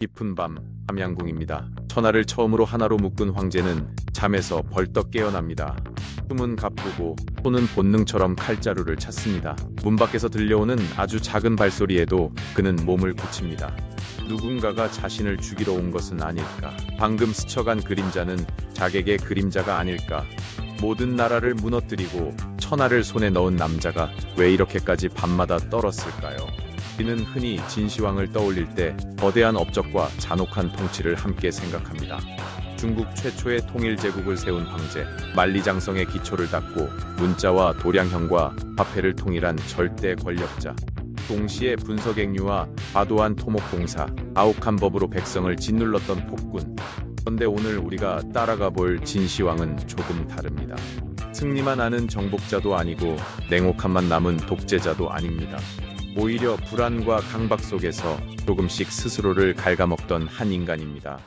깊은 밤 함양궁입니다. 천하를 처음으로 하나로 묶은 황제는 잠에서 벌떡 깨어납니다. 숨은 가쁘고 손은 본능처럼 칼자루를 찾습니다. 문 밖에서 들려오는 아주 작은 발소리에도 그는 몸을 굳힙니다. 누군가가 자신을 죽이러 온 것은 아닐까? 방금 스쳐간 그림자는 자객의 그림자가 아닐까? 모든 나라를 무너뜨리고 천하를 손에 넣은 남자가 왜 이렇게까지 밤마다 떨었을까요? 우리는 흔히 진시황을 떠올릴 때 거대한 업적과 잔혹한 통치를 함께 생각합니다. 중국 최초의 통일제국을 세운 황제, 만리장성의 기초를 닦고 문자와 도량형과 화폐를 통일한 절대 권력자, 동시에 분석액류와 과도한 토목공사, 아욱한 법으로 백성을 짓눌렀던 폭군. 그런데 오늘 우리가 따라가 볼 진시황은 조금 다릅니다. 승리만 아는 정복자도 아니고 냉혹함만 남은 독재자도 아닙니다. 오히려 불안과 강박 속에서 조금씩 스스로를 갉아먹던 한 인간입니다.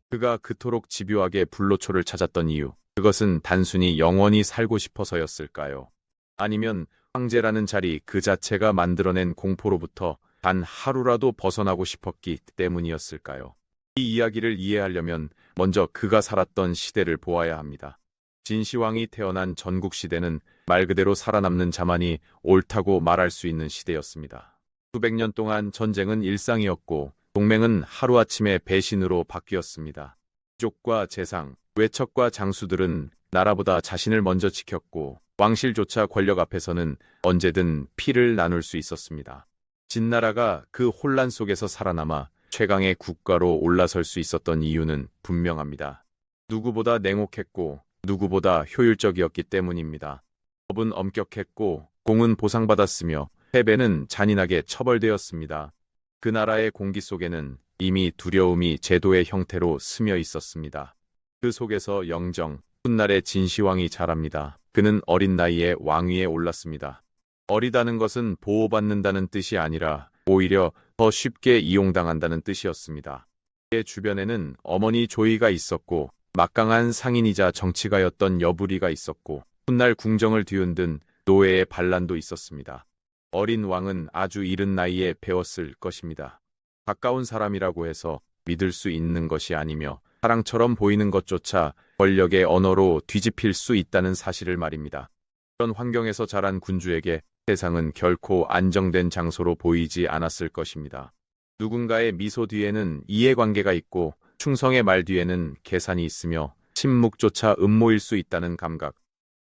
그가 그토록 집요하게 불로초를 찾았던 이유, 그것은 단순히 영원히 살고 싶어서였을까요? 아니면 황제라는 자리 그 자체가 만들어낸 공포로부터 단 하루라도 벗어나고 싶었기 때문이었을까요? 이 이야기를 이해하려면 먼저 그가 살았던 시대를 보아야 합니다. 진시황이 태어난 전국시대는 말 그대로 살아남는 자만이 옳다고 말할 수 있는 시대였습니다. 수백 년 동안 전쟁은 일상이었고 동맹은 하루아침에 배신으로 바뀌었습니다. 귀족과 재상, 외척과 장수들은 나라보다 자신을 먼저 지켰고 왕실조차 권력 앞에서는 언제든 피를 나눌 수 있었습니다. 진나라가 그 혼란 속에서 살아남아 최강의 국가로 올라설 수 있었던 이유는 분명합니다. 누구보다 냉혹했고 누구보다 효율적이었기 때문입니다. 법은 엄격했고 공은 보상받았으며 패배는 잔인하게 처벌되었습니다. 그 나라의 공기 속에는 이미 두려움이 제도의 형태로 스며 있었습니다. 그 속에서 영정, 훗날의 진시황이 자랍니다. 그는 어린 나이에 왕위에 올랐습니다. 어리다는 것은 보호받는다는 뜻이 아니라 오히려 더 쉽게 이용당한다는 뜻이었습니다. 그의 주변에는 어머니 조이가 있었고 막강한 상인이자 정치가였던 여부리가 있었고 훗날 궁정을 뒤흔든 노예의 반란도 있었습니다. 어린 왕은 아주 이른 나이에 배웠을 것입니다. 가까운 사람이라고 해서 믿을 수 있는 것이 아니며 사랑처럼 보이는 것조차 권력의 언어로 뒤집힐 수 있다는 사실을 말입니다. 그런 환경에서 자란 군주에게 세상은 결코 안정된 장소로 보이지 않았을 것입니다. 누군가의 미소 뒤에는 이해관계가 있고 충성의 말 뒤에는 계산이 있으며 침묵조차 음모일 수 있다는 감각.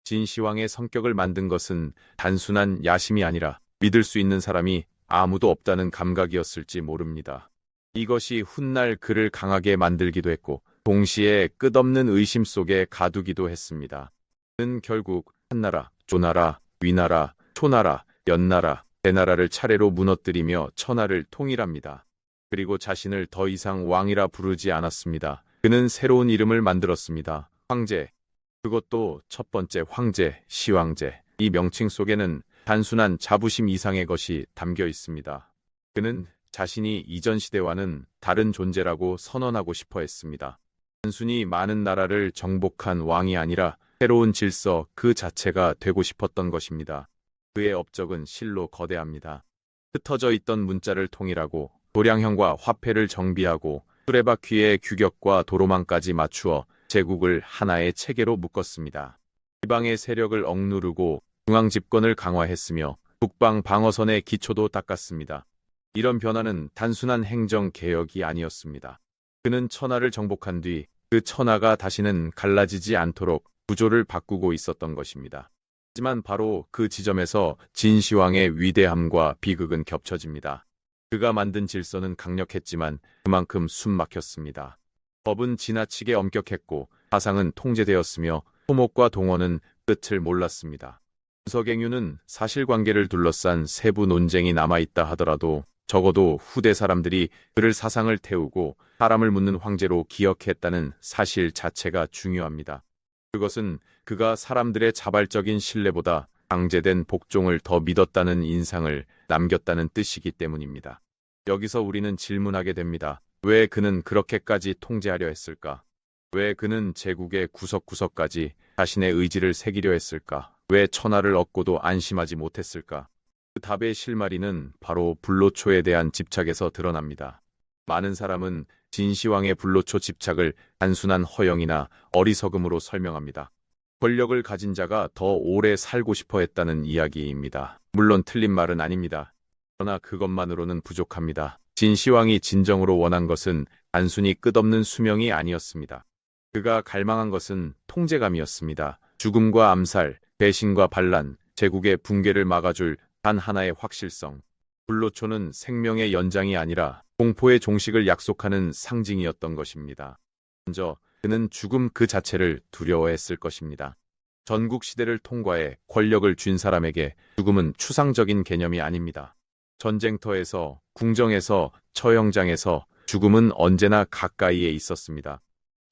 진시황의 성격을 만든 것은 단순한 야심이 아니라 믿을 수 있는 사람이 아무도 없다는 감각이었을지 모릅니다. 이것이 훗날 그를 강하게 만들기도 했고 동시에 끝없는 의심 속에 가두기도 했습니다. 그는 결국 한나라, 조나라, 위나라, 초나라, 연나라, 대나라를 차례로 무너뜨리며 천하를 통일합니다. 그리고 자신을 더 이상 왕이라 부르지 않았습니다. 그는 새로운 이름을 만들었습니다. 황제. 그것도 첫 번째 황제, 시황제. 이 명칭 속에는 단순한 자부심 이상의 것이 담겨 있습니다. 그는 자신이 이전 시대와는 다른 존재라고 선언하고 싶어 했습니다. 단순히 많은 나라를 정복한 왕이 아니라 새로운 질서 그 자체가 되고 싶었던 것입니다. 그의 업적은 실로 거대합니다. 흩어져 있던 문자를 통일하고 도량형과 화폐를 정비하고 수레바퀴의 규격과 도로망까지 맞추어 제국을 하나의 체계로 묶었습니다. 지방의 세력을 억누르고 중앙 집권을 강화했으며 북방 방어선의 기초도 닦았습니다. 이런 변화는 단순한 행정 개혁이 아니었습니다. 그는 천하를 정복한 뒤 그 천하가 다시는 갈라지지 않도록 구조를 바꾸고 있었던 것입니다. 하지만 바로 그 지점에서 진시황의 위대함과 비극은 겹쳐집니다. 그가 만든 질서는 강력했지만 그만큼 숨막혔습니다. 법은 지나치게 엄격했고 사상은 통제되었으며 토목과 동원은 끝을 몰랐습니다. 분석액류는 사실관계를 둘러싼 세부 논쟁이 남아있다 하더라도 적어도 후대 사람들이 그를 사상을 태우고 사람을 묻는 황제로 기억했다는 사실 자체가 중요합니다. 그것은 그가 사람들의 자발적인 신뢰보다 강제된 복종을 더 믿었다는 인상을 남겼다는 뜻이기 때문입니다. 여기서 우리는 질문하게 됩니다. 왜 그는 그렇게까지 통제하려 했을까? 왜 그는 제국의 구석구석까지 자신의 의지를 새기려 했을까? 왜 천하를 얻고도 안심하지 못했을까? 그 답의 실마리는 바로 불로초에 대한 집착에서 드러납니다. 많은 사람은 진시황의 불로초 집착을 단순한 허영이나 어리석음으로 설명합니다. 권력을 가진 자가 더 오래 살고 싶어 했다는 이야기입니다. 물론 틀린 말은 아닙니다. 그러나 그것만으로는 부족합니다. 진시황이 진정으로 원한 것은 단순히 끝없는 수명이 아니었습니다. 그가 갈망한 것은 통제감이었습니다. 죽음과 암살, 배신과 반란, 제국의 붕괴를 막아줄 단 하나의 확실성. 불로초는 생명의 연장이 아니라 공포의 종식을 약속하는 상징이었던 것입니다. 먼저 그는 죽음 그 자체를 두려워했을 것입니다. 전국 시대를 통과해 권력을 쥔 사람에게 죽음은 추상적인 개념이 아닙니다. 전쟁터에서, 궁정에서, 처형장에서 죽음은 언제나 가까이에 있었습니다.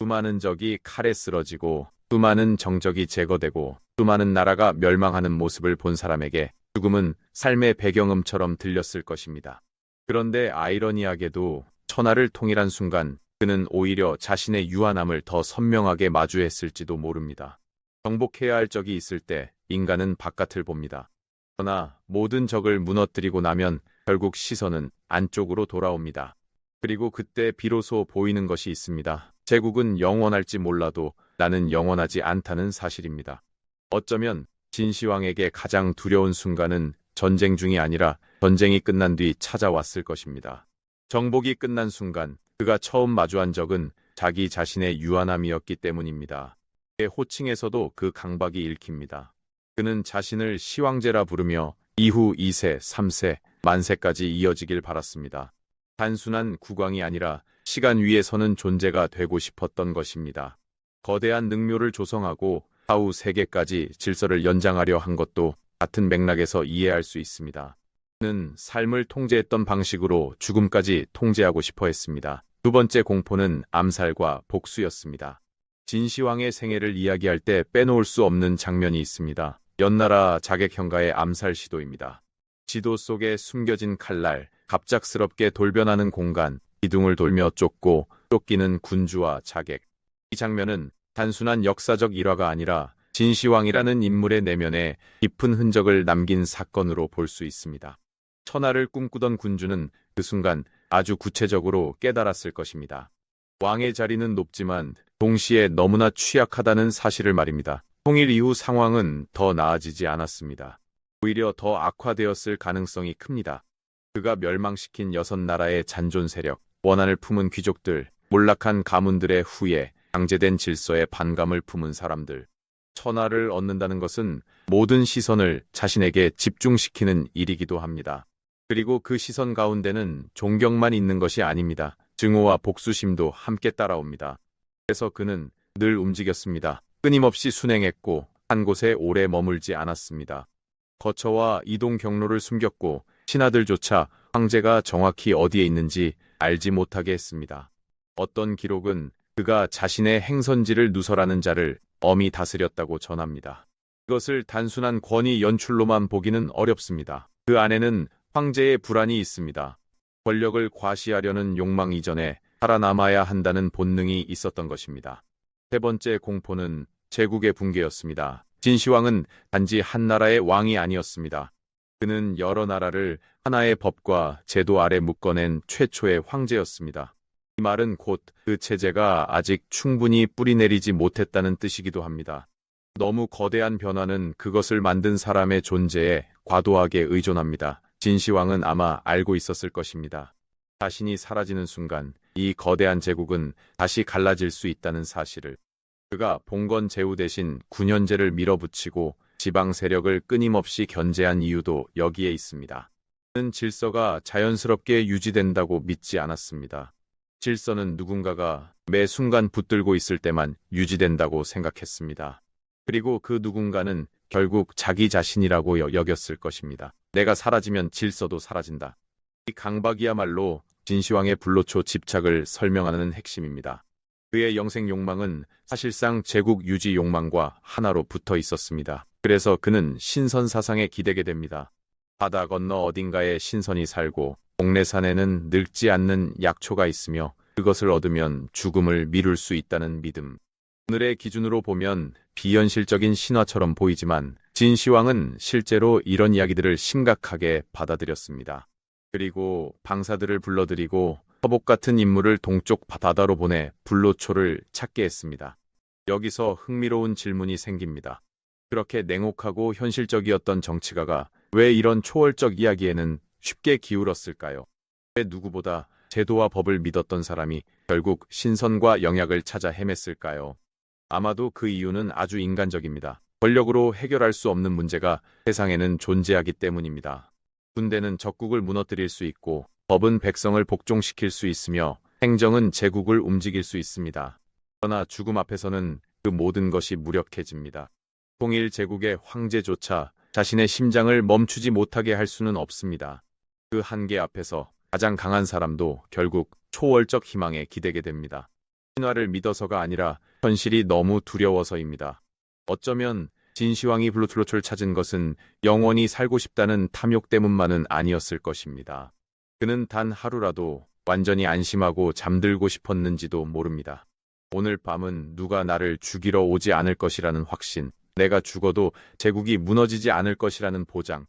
수많은 적이 칼에 쓰러지고, 수많은 정적이 제거되고, 수많은 나라가 멸망하는 모습을 본 사람에게 죽음은 삶의 배경음처럼 들렸을 것입니다. 그런데 아이러니하게도 천하를 통일한 순간 그는 오히려 자신의 유한함을 더 선명하게 마주했을지도 모릅니다. 정복해야 할 적이 있을 때 인간은 바깥을 봅니다. 그러나 모든 적을 무너뜨리고 나면 결국 시선은 안쪽으로 돌아옵니다. 그리고 그때 비로소 보이는 것이 있습니다. 제국은 영원할지 몰라도 나는 영원하지 않다는 사실입니다. 어쩌면 진시황에게 가장 두려운 순간은 전쟁 중이 아니라 전쟁이 끝난 뒤 찾아왔을 것입니다. 정복이 끝난 순간 그가 처음 마주한 적은 자기 자신의 유한함이었기 때문입니다. 그의 호칭에서도 그 강박이 읽힙니다. 그는 자신을 시황제라 부르며 이후 2세, 3세, 만세까지 이어지길 바랐습니다. 단순한 국왕이 아니라 시간 위에 서는 존재가 되고 싶었던 것입니다. 거대한 능묘를 조성하고 사후 세계까지 질서를 연장하려 한 것도 같은 맥락에서 이해할 수 있습니다. 그는 삶을 통제했던 방식으로 죽음까지 통제하고 싶어 했습니다. 두 번째 공포는 암살과 복수였습니다. 진시황의 생애를 이야기할 때 빼놓을 수 없는 장면이 있습니다. 연나라 자객형가의 암살 시도입니다. 지도 속에 숨겨진 칼날, 갑작스럽게 돌변하는 공간, 기둥을 돌며 쫓고 쫓기는 군주와 자객. 이 장면은 단순한 역사적 일화가 아니라 진시황이라는 인물의 내면에 깊은 흔적을 남긴 사건으로 볼 수 있습니다. 천하를 꿈꾸던 군주는 그 순간 아주 구체적으로 깨달았을 것입니다. 왕의 자리는 높지만 동시에 너무나 취약하다는 사실을 말입니다. 통일 이후 상황은 더 나아지지 않았습니다. 오히려 더 악화되었을 가능성이 큽니다. 그가 멸망시킨 6나라의 잔존 세력, 원한을 품은 귀족들, 몰락한 가문들의 후예, 강제된 질서에 반감을 품은 사람들. 천하를 얻는다는 것은 모든 시선을 자신에게 집중시키는 일이기도 합니다. 그리고 그 시선 가운데는 존경만 있는 것이 아닙니다. 증오와 복수심도 함께 따라옵니다. 그래서 그는 늘 움직였습니다. 끊임없이 순행했고 한 곳에 오래 머물지 않았습니다. 거처와 이동 경로를 숨겼고 신하들조차 황제가 정확히 어디에 있는지 알지 못하게 했습니다. 어떤 기록은 그가 자신의 행선지를 누설하는 자를 엄히 다스렸다고 전합니다. 이것을 단순한 권위 연출로만 보기는 어렵습니다. 그 안에는 황제의 불안이 있습니다. 권력을 과시하려는 욕망 이전에 살아남아야 한다는 본능이 있었던 것입니다. 세 번째 공포는 제국의 붕괴였습니다. 진시황은 단지 한 나라의 왕이 아니었습니다. 그는 여러 나라를 하나의 법과 제도 아래 묶어낸 최초의 황제였습니다. 이 말은 곧 그 체제가 아직 충분히 뿌리내리지 못했다는 뜻이기도 합니다. 너무 거대한 변화는 그것을 만든 사람의 존재에 과도하게 의존합니다. 진시황은 아마 알고 있었을 것입니다. 자신이 사라지는 순간 이 거대한 제국은 다시 갈라질 수 있다는 사실을. 그가 봉건 제후 대신 군현제를 밀어붙이고 지방 세력을 끊임없이 견제한 이유도 여기에 있습니다. 그는 질서가 자연스럽게 유지된다고 믿지 않았습니다. 질서는 누군가가 매 순간 붙들고 있을 때만 유지된다고 생각했습니다. 그리고 그 누군가는 결국 자기 자신이라고 여겼을 것입니다. 내가 사라지면 질서도 사라진다. 이 강박이야말로 진시황의 불로초 집착을 설명하는 핵심입니다. 그의 영생 욕망은 사실상 제국 유지 욕망과 하나로 붙어 있었습니다. 그래서 그는 신선 사상에 기대게 됩니다. 바다 건너 어딘가에 신선이 살고 동래산에는 늙지 않는 약초가 있으며 그것을 얻으면 죽음을 미룰 수 있다는 믿음. 오늘의 기준으로 보면 비현실적인 신화처럼 보이지만 진시황은 실제로 이런 이야기들을 심각하게 받아들였습니다. 그리고 방사들을 불러들이고 화복 같은 인물을 동쪽 바다로 보내 불로초를 찾게 했습니다. 여기서 흥미로운 질문이 생깁니다. 그렇게 냉혹하고 현실적이었던 정치가가 왜 이런 초월적 이야기에는 쉽게 기울었을까요? 왜 누구보다 제도와 법을 믿었던 사람이 결국 신선과 영약을 찾아 헤맸을까요? 아마도 그 이유는 아주 인간적입니다. 권력으로 해결할 수 없는 문제가 세상에는 존재하기 때문입니다. 군대는 적국을 무너뜨릴 수 있고 법은 백성을 복종시킬 수 있으며 행정은 제국을 움직일 수 있습니다. 그러나 죽음 앞에서는 그 모든 것이 무력해집니다. 통일 제국의 황제조차 자신의 심장을 멈추지 못하게 할 수는 없습니다. 그 한계 앞에서 가장 강한 사람도 결국 초월적 희망에 기대게 됩니다. 신화를 믿어서가 아니라 현실이 너무 두려워서입니다. 어쩌면 진시황이 불로초를 찾은 것은 영원히 살고 싶다는 탐욕 때문만은 아니었을 것입니다. 그는 단 하루라도 완전히 안심하고 잠들고 싶었는지도 모릅니다. 오늘 밤은 누가 나를 죽이러 오지 않을 것이라는 확신, 내가 죽어도 제국이 무너지지 않을 것이라는 보장,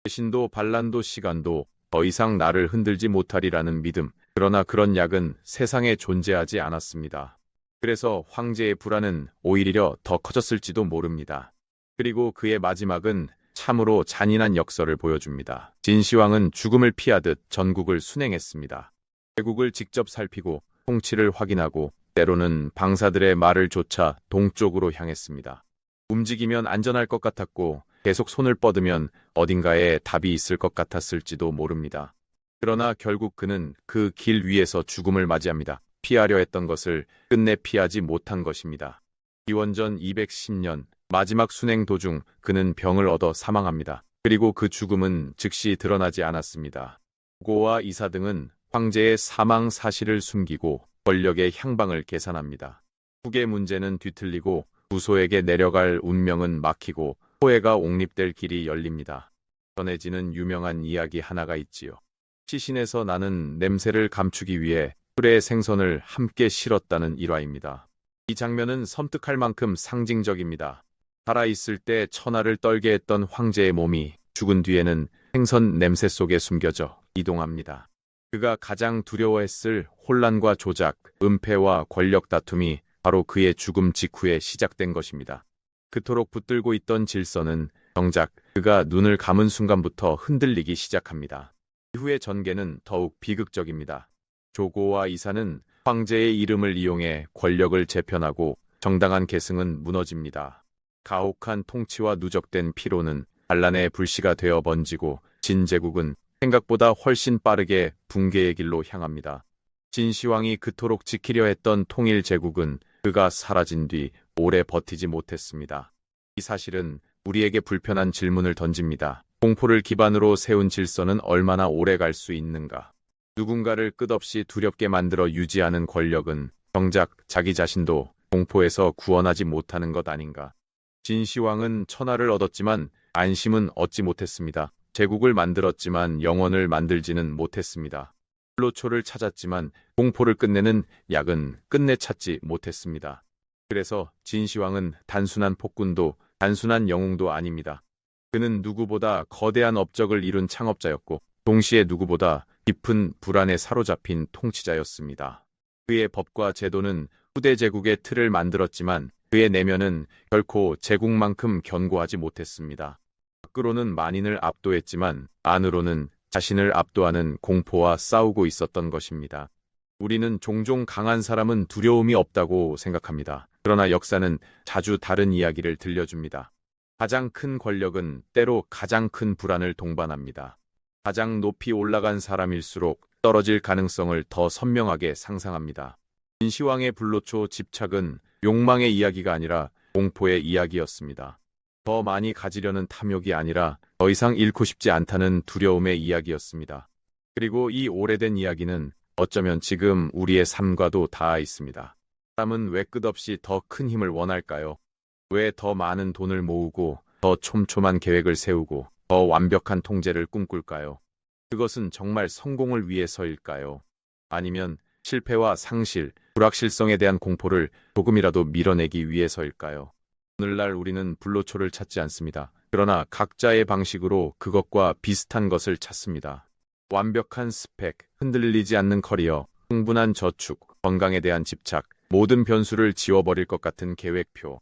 신도 반란도 시간도 더 이상 나를 흔들지 못하리라는 믿음. 그러나 그런 약은 세상에 존재하지 않았습니다. 그래서 황제의 불안은 오히려 더 커졌을지도 모릅니다. 그리고 그의 마지막은 참으로 잔인한 역설을 보여줍니다. 진시황은 죽음을 피하듯 전국을 순행했습니다. 제국을 직접 살피고 통치를 확인하고 때로는 방사들의 말을 좇아 동쪽으로 향했습니다. 움직이면 안전할 것 같았고 계속 손을 뻗으면 어딘가에 답이 있을 것 같았을지도 모릅니다. 그러나 결국 그는 그 길 위에서 죽음을 맞이합니다. 피하려 했던 것을 끝내 피하지 못한 것입니다. 기원전 210년 마지막 순행 도중 그는 병을 얻어 사망합니다. 그리고 그 죽음은 즉시 드러나지 않았습니다. 고와 이사 등은 황제의 사망 사실을 숨기고 권력의 향방을 계산합니다. 국의 문제는 뒤틀리고 부소에게 내려갈 운명은 막히고 호해가 옹립될 길이 열립니다. 전해지는 유명한 이야기 하나가 있지요. 시신에서 나는 냄새를 감추기 위해 술의 생선을 함께 실었다는 일화입니다. 이 장면은 섬뜩할 만큼 상징적입니다. 살아있을 때 천하를 떨게 했던 황제의 몸이 죽은 뒤에는 생선 냄새 속에 숨겨져 이동합니다. 그가 가장 두려워했을 혼란과 조작, 은폐와 권력 다툼이 바로 그의 죽음 직후에 시작된 것입니다. 그토록 붙들고 있던 질서는 정작 그가 눈을 감은 순간부터 흔들리기 시작합니다. 이후의 전개는 더욱 비극적입니다. 조고와 이사는 황제의 이름을 이용해 권력을 재편하고 정당한 계승은 무너집니다. 가혹한 통치와 누적된 피로는 반란의 불씨가 되어 번지고 진제국은 생각보다 훨씬 빠르게 붕괴의 길로 향합니다. 진시황이 그토록 지키려 했던 통일 제국은 그가 사라진 뒤 오래 버티지 못했습니다. 이 사실은 우리에게 불편한 질문을 던집니다. 공포를 기반으로 세운 질서는 얼마나 오래 갈 수 있는가? 누군가를 끝없이 두렵게 만들어 유지하는 권력은 정작 자기 자신도 공포에서 구원하지 못하는 것 아닌가? 진시황은 천하를 얻었지만 안심은 얻지 못했습니다. 제국을 만들었지만 영원을 만들지는 못했습니다. 불로초를 찾았지만 공포를 끝내는 약은 끝내 찾지 못했습니다. 그래서 진시황은 단순한 폭군도 단순한 영웅도 아닙니다. 그는 누구보다 거대한 업적을 이룬 창업자였고 동시에 누구보다 깊은 불안에 사로잡힌 통치자였습니다. 그의 법과 제도는 후대 제국의 틀을 만들었지만 그의 내면은 결코 제국만큼 견고하지 못했습니다. 밖으로는 만인을 압도했지만 안으로는 자신을 압도하는 공포와 싸우고 있었던 것입니다. 우리는 종종 강한 사람은 두려움이 없다고 생각합니다. 그러나 역사는 자주 다른 이야기를 들려줍니다. 가장 큰 권력은 때로 가장 큰 불안을 동반합니다. 가장 높이 올라간 사람일수록 떨어질 가능성을 더 선명하게 상상합니다. 진시황의 불로초 집착은 욕망의 이야기가 아니라 공포의 이야기였습니다. 더 많이 가지려는 탐욕이 아니라 더 이상 잃고 싶지 않다는 두려움의 이야기였습니다. 그리고 이 오래된 이야기는 어쩌면 지금 우리의 삶과도 닿아 있습니다. 사람은 왜 끝없이 더 큰 힘을 원할까요? 왜 더 많은 돈을 모으고 더 촘촘한 계획을 세우고 더 완벽한 통제를 꿈꿀까요? 그것은 정말 성공을 위해서일까요? 아니면 실패와 상실, 불확실성에 대한 공포를 조금이라도 밀어내기 위해서일까요? 오늘날 우리는 불로초를 찾지 않습니다. 그러나 각자의 방식으로 그것과 비슷한 것을 찾습니다. 완벽한 스펙, 흔들리지 않는 커리어, 충분한 저축, 건강에 대한 집착, 모든 변수를 지워버릴 것 같은 계획표.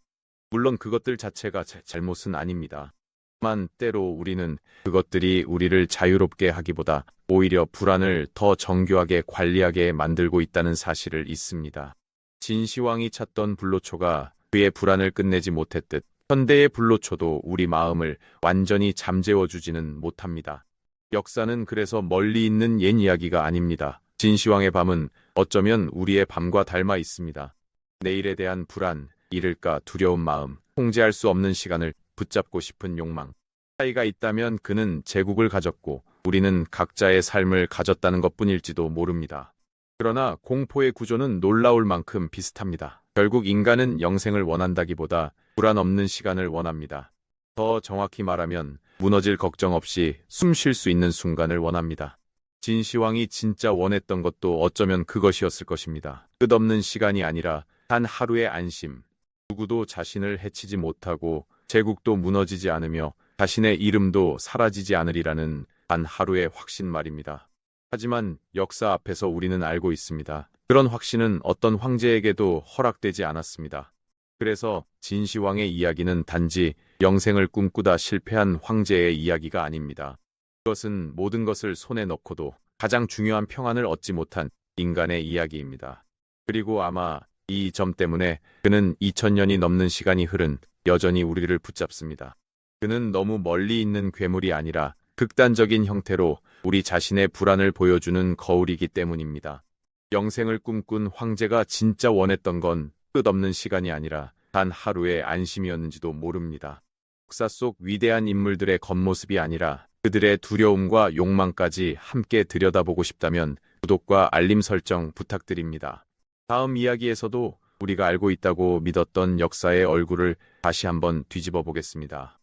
물론 그것들 자체가 잘못은 아닙니다. 만 때로 우리는 그것들이 우리를 자유롭게 하기보다 오히려 불안을 더 정교하게 관리하게 만들고 있다는 사실을 잊습니다. 진시황이 찾던 불로초가 그의 불안을 끝내지 못했듯 현대의 불로초도 우리 마음을 완전히 잠재워주지는 못합니다. 역사는 그래서 멀리 있는 옛 이야기가 아닙니다. 진시황의 밤은 어쩌면 우리의 밤과 닮아 있습니다. 내일에 대한 불안, 잃을까 두려운 마음, 통제할 수 없는 시간을 붙잡고 싶은 욕망. 차이가 있다면 그는 제국을 가졌고 우리는 각자의 삶을 가졌다는 것뿐일지도 모릅니다. 그러나 공포의 구조는 놀라울 만큼 비슷합니다. 결국 인간은 영생을 원한다기보다 불안 없는 시간을 원합니다. 더 정확히 말하면 무너질 걱정 없이 숨 쉴 수 있는 순간을 원합니다. 진시황이 진짜 원했던 것도 어쩌면 그것이었을 것입니다. 끝없는 시간이 아니라 단 하루의 안심. 누구도 자신을 해치지 못하고 제국도 무너지지 않으며 자신의 이름도 사라지지 않으리라는 단 하루의 확신 말입니다. 하지만 역사 앞에서 우리는 알고 있습니다. 그런 확신은 어떤 황제에게도 허락되지 않았습니다. 그래서 진시황의 이야기는 단지 영생을 꿈꾸다 실패한 황제의 이야기가 아닙니다. 그것은 모든 것을 손에 넣고도 가장 중요한 평안을 얻지 못한 인간의 이야기입니다. 그리고 아마 이 점 때문에 그는 2000년이 넘는 시간이 흐른 여전히 우리를 붙잡습니다. 그는 너무 멀리 있는 괴물이 아니라 극단적인 형태로 우리 자신의 불안을 보여주는 거울이기 때문입니다. 영생을 꿈꾼 황제가 진짜 원했던 건 끝없는 시간이 아니라 단 하루의 안심이었는지도 모릅니다. 역사 속 위대한 인물들의 겉모습이 아니라 그들의 두려움과 욕망까지 함께 들여다보고 싶다면 구독과 알림 설정 부탁드립니다. 다음 이야기에서도 우리가 알고 있다고 믿었던 역사의 얼굴을 다시 한번 뒤집어 보겠습니다.